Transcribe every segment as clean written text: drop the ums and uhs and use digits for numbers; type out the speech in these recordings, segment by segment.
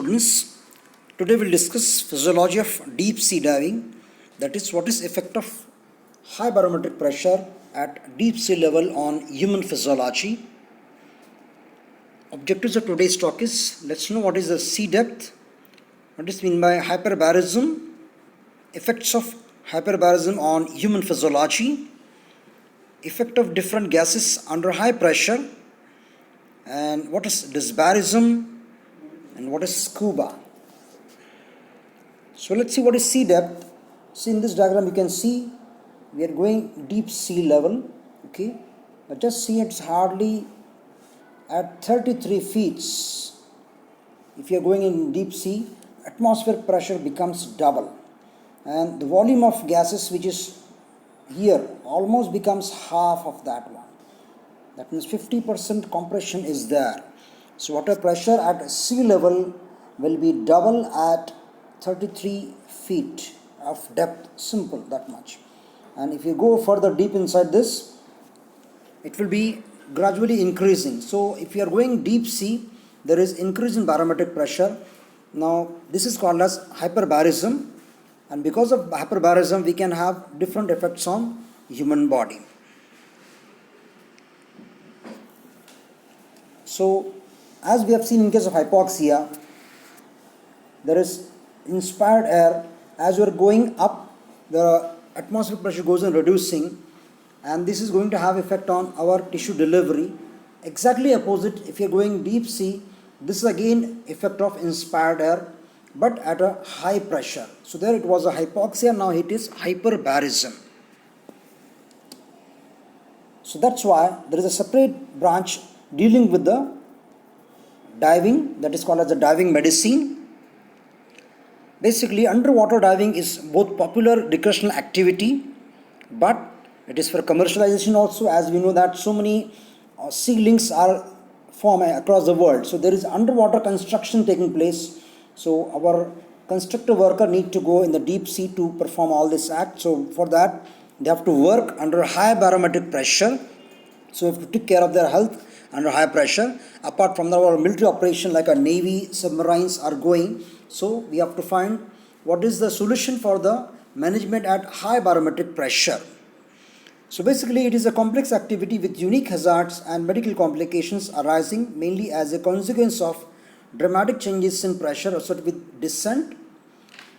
students. Today we'll discuss physiology of deep sea diving. That is, what is effect of high barometric pressure at deep sea level on human physiology. Objectives of today's talk is, let's know what is the sea depth, what is meant by hyperbarism, effects of hyperbarism on human physiology, effect of different gases under high pressure, and what is dysbarism, and what is scuba. So let's see what is sea depth. See, in this diagram you can see we are going deep sea level, okay, but just see it's hardly at 33 feet. If you are going in deep sea, atmospheric pressure becomes double, and the volume of gases which is here almost becomes half of that one. That means 50% compression is there. So water pressure at sea level will be double at 33 feet of depth. Simple, that much. And if you go further deep inside this, it will be gradually increasing. So if you are going deep sea, there is increase in barometric pressure. Now this is called as hyperbarism, and because of hyperbarism we can have different effects on human body. So as we have seen in case of hypoxia, there is inspired air. As you are going up, the atmospheric pressure goes on reducing, and this is going to have effect on our tissue delivery. Exactly opposite, if you are going deep sea, this is again effect of inspired air, but at a high pressure. So there it was a hypoxia, now it is hyperbarism. So that's why there is a separate branch dealing with the diving, that is called as the diving medicine. Basically, underwater diving is both popular recreational activity, but it is for commercialization also, as we know that so many sea links are formed across the world. So there is underwater construction taking place. So our constructor worker need to go in the deep sea to perform all this act. So for that, they have to work under high barometric pressure. So we have to take care of their health under high pressure. Apart from our military operation like our navy submarines are going, so we have to find what is the solution for the management at high barometric pressure. So basically it is a complex activity with unique hazards and medical complications arising mainly as a consequence of dramatic changes in pressure associated with descent,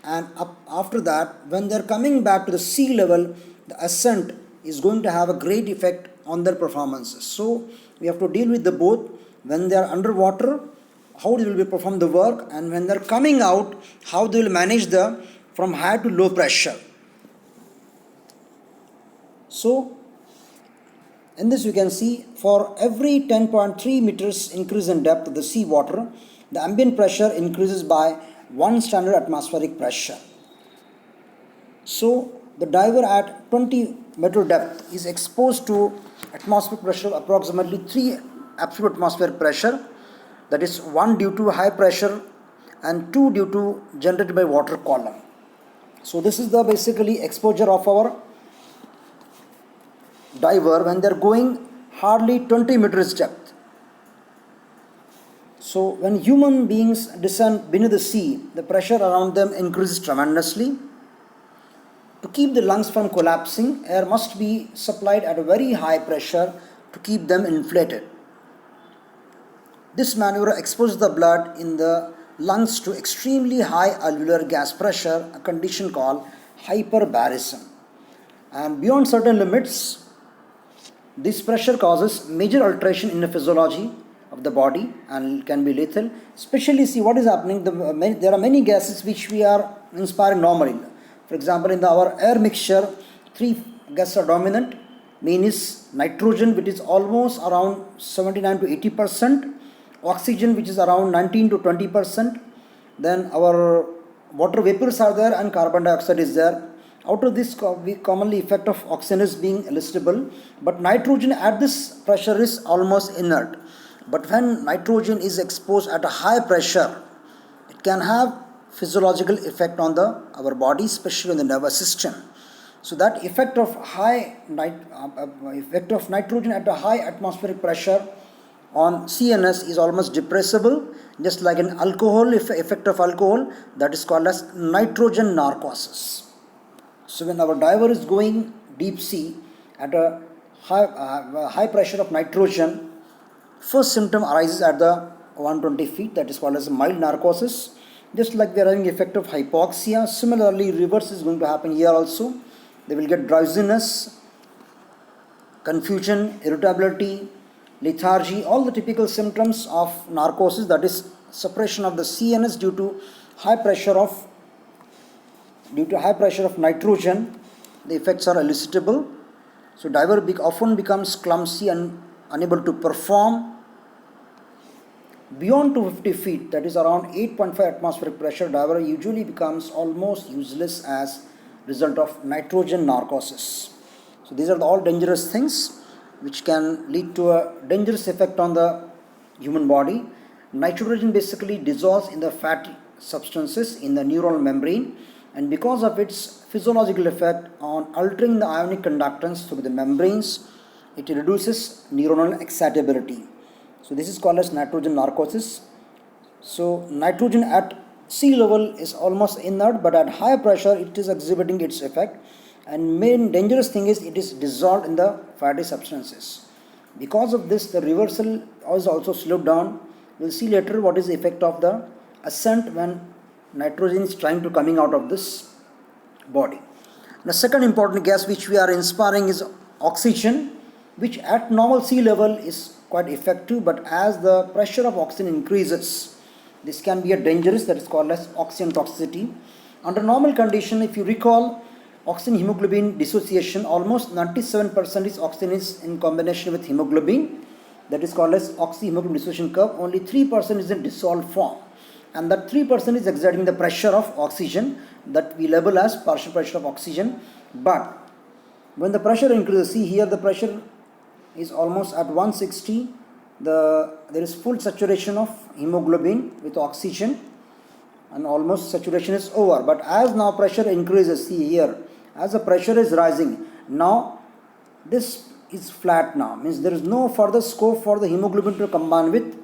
and after that when they are coming back to the sea level, the ascent is going to have a great effect on their performances. So we have to deal with the both. When they are underwater, how they will be perform the work, and when they are coming out, how they will manage the from high to low pressure. So in this you can see for every 10.3 meters increase in depth of the sea water, the ambient pressure increases by 1 standard atmospheric pressure. So the diver at 20 meter depth is exposed to atmospheric pressure of approximately 3 absolute atmospheric pressure, that is 1 due to high pressure and 2 due to generated by water column. So this is the basically exposure of our diver when they are going hardly 20 meters depth. So when human beings descend beneath the sea, the pressure around them increases tremendously. To keep the lungs from collapsing, air must be supplied at a very high pressure to keep them inflated. This maneuver exposes the blood in the lungs to extremely high alveolar gas pressure, a condition called hyperbarism. And beyond certain limits, this pressure causes major alteration in the physiology of the body and can be lethal. Especially, see what is happening, there are many gases which we are inspiring normally. For example, in our air mixture, 3 gases are dominant. Main is nitrogen, which is almost around 79 to 80%, oxygen, which is around 19 to 20%, then our water vapors are there, and carbon dioxide is there. Out of this, we commonly effect of oxygen is being elicible, but nitrogen at this pressure is almost inert. But when nitrogen is exposed at a high pressure, it can have physiological effect on our body, especially on the nervous system. So that effect of nitrogen at a high atmospheric pressure on CNS is almost depressible, just like an alcohol effect of alcohol, that is called as nitrogen narcosis. So when our diver is going deep sea at a high pressure of nitrogen, first symptom arises at the 120 feet, that is called as mild narcosis. Just like we are having effect of hypoxia, similarly reverse is going to happen here also. They will get drowsiness, confusion, irritability, lethargy, all the typical symptoms of narcosis, that is suppression of the CNS due to high pressure of nitrogen. The effects are elicitable. So diver often becomes clumsy and unable to perform. Beyond 250 feet, that is around 8.5 atmospheric pressure, diver usually becomes almost useless as result of nitrogen narcosis. So these are all dangerous things which can lead to a dangerous effect on the human body. Nitrogen basically dissolves in the fatty substances in the neural membrane, and because of its physiological effect on altering the ionic conductance through the membranes, it reduces neuronal excitability. So this is called as nitrogen narcosis. So nitrogen at sea level is almost inert, but at higher pressure it is exhibiting its effect. And main dangerous thing is it is dissolved in the fatty substances. Because of this, the reversal is also slowed down. We'll see later what is the effect of the ascent when nitrogen is trying to coming out of this body. The second important gas which we are inspiring is oxygen, which at normal sea level is quite effective, but as the pressure of oxygen increases, this can be a dangerous, that is called as oxygen toxicity. Under normal condition, if you recall, oxygen hemoglobin dissociation, almost 97% is oxygen is in combination with hemoglobin, that is called as oxyhemoglobin dissociation curve. Only 3% is in dissolved form, and that 3% is exerting the pressure of oxygen that we label as partial pressure of oxygen. But when the pressure increases, see here the pressure is almost at 160, there is full saturation of hemoglobin with oxygen and almost saturation is over. But as now pressure increases, see here, as the pressure is rising, now this is flat now, means there is no further scope for the hemoglobin to combine with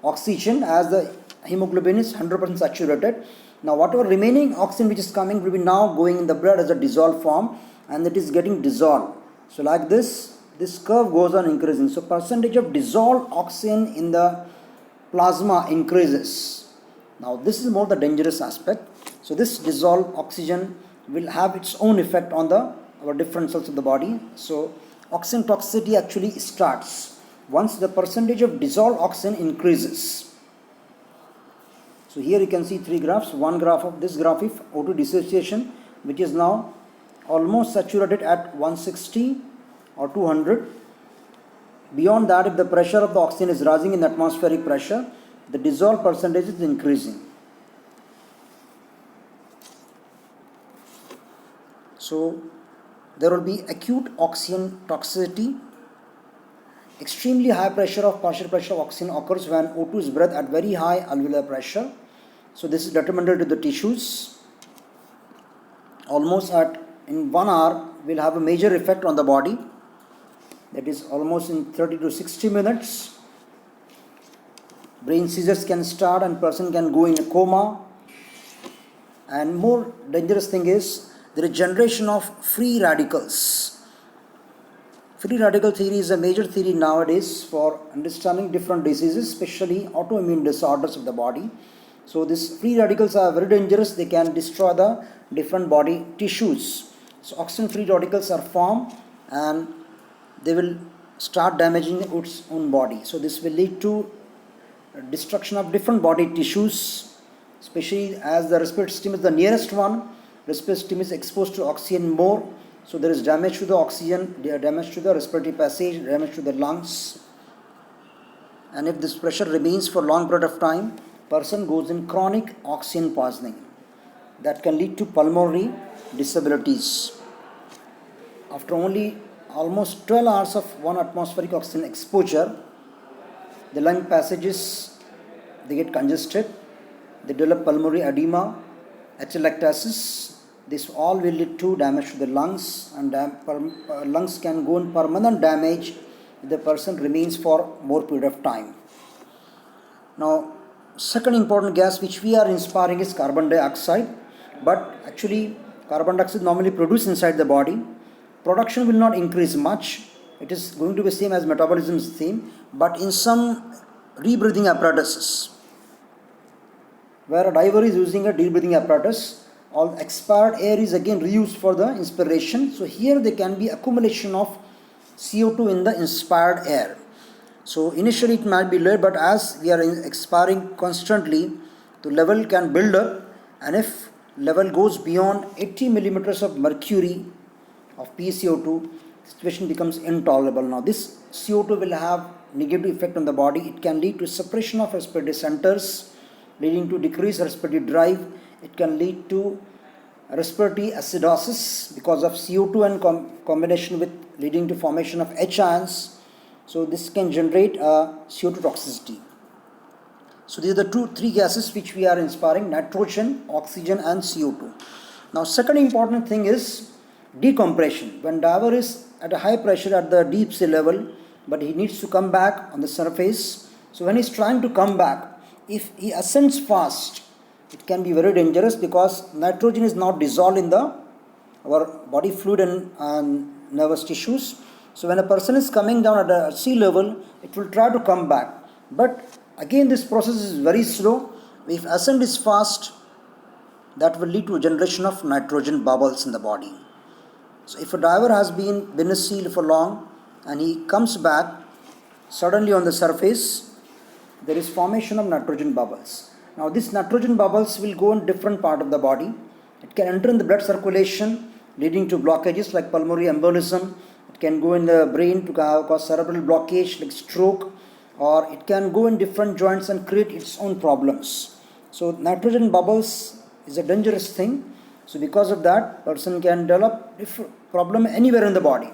oxygen as the hemoglobin is 100% saturated. Now whatever remaining oxygen which is coming will be now going in the blood as a dissolved form, and it is getting dissolved. So like this curve goes on increasing. So percentage of dissolved oxygen in the plasma increases. Now this is more the dangerous aspect. So this dissolved oxygen will have its own effect on our different cells of the body. So oxygen toxicity actually starts once the percentage of dissolved oxygen increases. So here you can see three graphs. One graph of this graph is O2 dissociation, which is now almost saturated at 160 or 200. Beyond that, if the pressure of the oxygen is rising in the atmospheric pressure, the dissolved percentage is increasing. So there will be acute oxygen toxicity. Extremely high pressure of partial pressure of oxygen occurs when O2 is breathed at very high alveolar pressure. So this is detrimental to the tissues. Almost in 1 hour will have a major effect on the body. That is almost in 30 to 60 minutes. Brain seizures can start and person can go in a coma. And more dangerous thing is there is generation of free radicals. Free radical theory is a major theory nowadays for understanding different diseases, especially autoimmune disorders of the body. So these free radicals are very dangerous. They can destroy the different body tissues. So oxygen free radicals are formed and they will start damaging its own body. So this will lead to destruction of different body tissues, especially as the respiratory system is the nearest one. Respiratory system is exposed to oxygen more. So there is damage to the oxygen, damage to the respiratory passage, damage to the lungs. And if this pressure remains for long period of time, person goes in chronic oxygen poisoning. That can lead to pulmonary disabilities. After only almost 12 hours of 1 atmospheric oxygen exposure, the lung passages, they get congested, they develop pulmonary edema, atelectasis. This all will lead to damage to the lungs, and lungs can go in permanent damage if the person remains for more period of time. Now, second important gas which we are inspiring is carbon dioxide, but actually carbon dioxide normally produced inside the body. Production will not increase much. It is going to be same as metabolism is same, but in some rebreathing apparatuses, where a diver is using a rebreathing apparatus, all expired air is again reused for the inspiration. So here there can be accumulation of CO2 in the inspired air. So initially it might be low, but as we are expiring constantly, the level can build up, and if level goes beyond 80 millimeters of mercury of PCO2, the situation becomes intolerable. Now this CO2 will have negative effect on the body. It can lead to suppression of respiratory centers, leading to decreased respiratory drive. It can lead to respiratory acidosis because of CO2 and combination with leading to formation of H ions. So this can generate CO2 toxicity. So these are the three gases which we are inspiring: nitrogen, oxygen and CO2. Now second important thing is decompression. When diver is at a high pressure at the deep sea level, but he needs to come back on the surface. So when he is trying to come back, if he ascends fast, it can be very dangerous because nitrogen is not dissolved in our body fluid and nervous tissues. So when a person is coming down at a sea level, it will try to come back. But again, this process is very slow. If ascent is fast, that will lead to a generation of nitrogen bubbles in the body. So if a diver has been a sea for long and he comes back, suddenly on the surface, there is formation of nitrogen bubbles. Now this nitrogen bubbles will go in different part of the body. It can enter in the blood circulation, leading to blockages like pulmonary embolism. It can go in the brain to cause cerebral blockage like stroke, or it can go in different joints and create its own problems. So nitrogen bubbles is a dangerous thing. So because of that, person can develop problem anywhere in the body.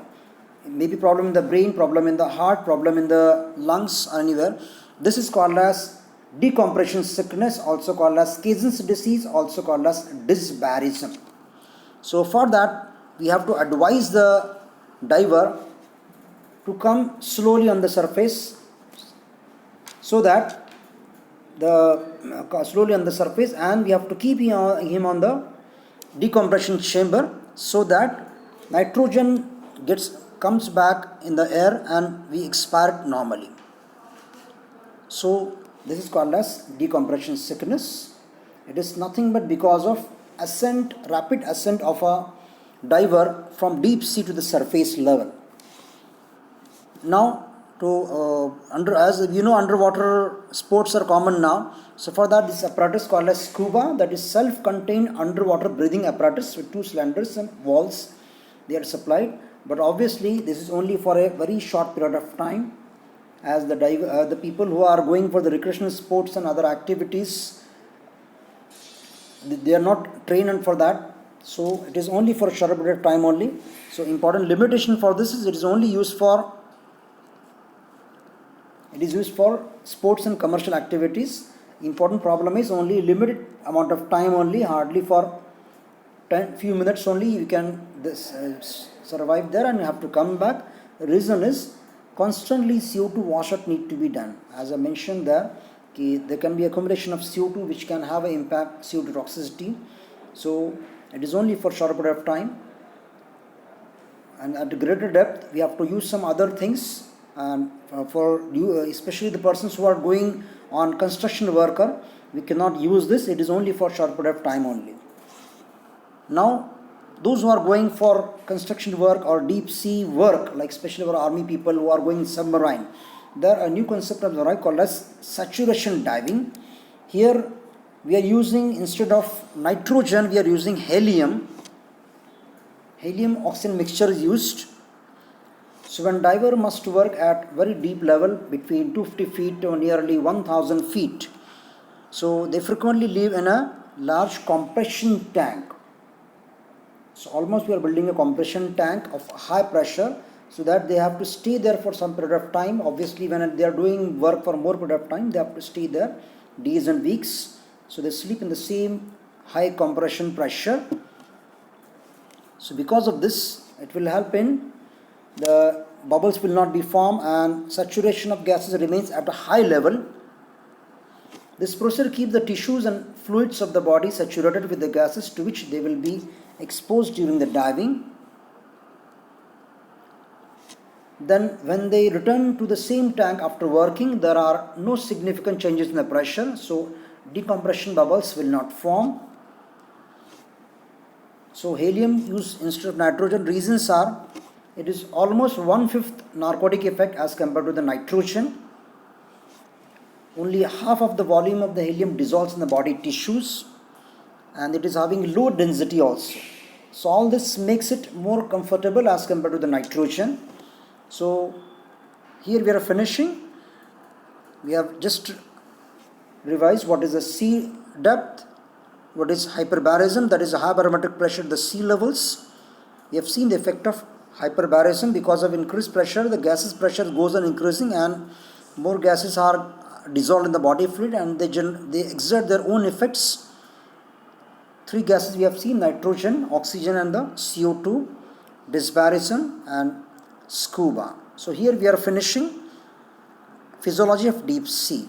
Maybe problem in the brain, problem in the heart, problem in the lungs, or anywhere. This is called as decompression sickness, also called as Cazen's disease, also called as dysbarism. So for that, we have to advise the diver to come slowly on the surface, so that slowly on the surface, and we have to keep him on the decompression chamber, so that nitrogen comes back in the air and we expire normally. So this is called as decompression sickness. It is nothing but because of rapid ascent of a diver from deep sea to the surface level. Now, as you know, underwater sports are common now. So for that, this apparatus called as scuba, that is self-contained underwater breathing apparatus with 2 cylinders and valves, they are supplied. But obviously, this is only for a very short period of time, as the people who are going for the recreational sports and other activities, they are not trained for that. So it is only for a short period of time only. So important limitation for this is it is only used for sports and commercial activities. Important problem is only limited amount of time only, hardly for few minutes only you can survive there and you have to come back. The reason is constantly CO2 washout need to be done. As I mentioned there can be accumulation of CO2 which can have an impact, CO2 toxicity. So it is only for short period of time, and at a greater depth we have to use some other things. And especially the persons who are going on construction worker, we cannot use this. It is only for short period of time only. Now those who are going for construction work or deep sea work, like especially our army people who are going submarine, there are a new concept of the called as saturation diving. Here we are using, instead of nitrogen, we are using helium oxygen mixture is used. So when diver must work at very deep level between 250 feet to nearly 1000 feet, so they frequently live in a large compression tank. So almost we are building a compression tank of high pressure, so that they have to stay there for some period of time. Obviously when they are doing work for more period of time, they have to stay there days and weeks. So they sleep in the same high compression pressure. So because of this, it will help in bubbles will not be formed and saturation of gases remains at a high level. This procedure keeps the tissues and fluids of the body saturated with the gases to which they will be exposed during the diving. Then when they return to the same tank after working, there are no significant changes in the pressure, so decompression bubbles will not form. So helium used instead of nitrogen, reasons are it is almost 1/5 narcotic effect as compared to the nitrogen. Only half of the volume of the helium dissolves in the body tissues, and it is having low density also. So all this makes it more comfortable as compared to the nitrogen. So here we are finishing. We have just revised what is the sea depth, what is hyperbarism, that is a high barometric pressure at the sea levels. We have seen the effect of hyperbarism. Because of increased pressure, the gases pressure goes on increasing and more gases are dissolved in the body fluid and they exert their own effects. Three gases we have seen: nitrogen, oxygen and the CO2, dysbarism and scuba. So here we are finishing Physiology of Deep Sea.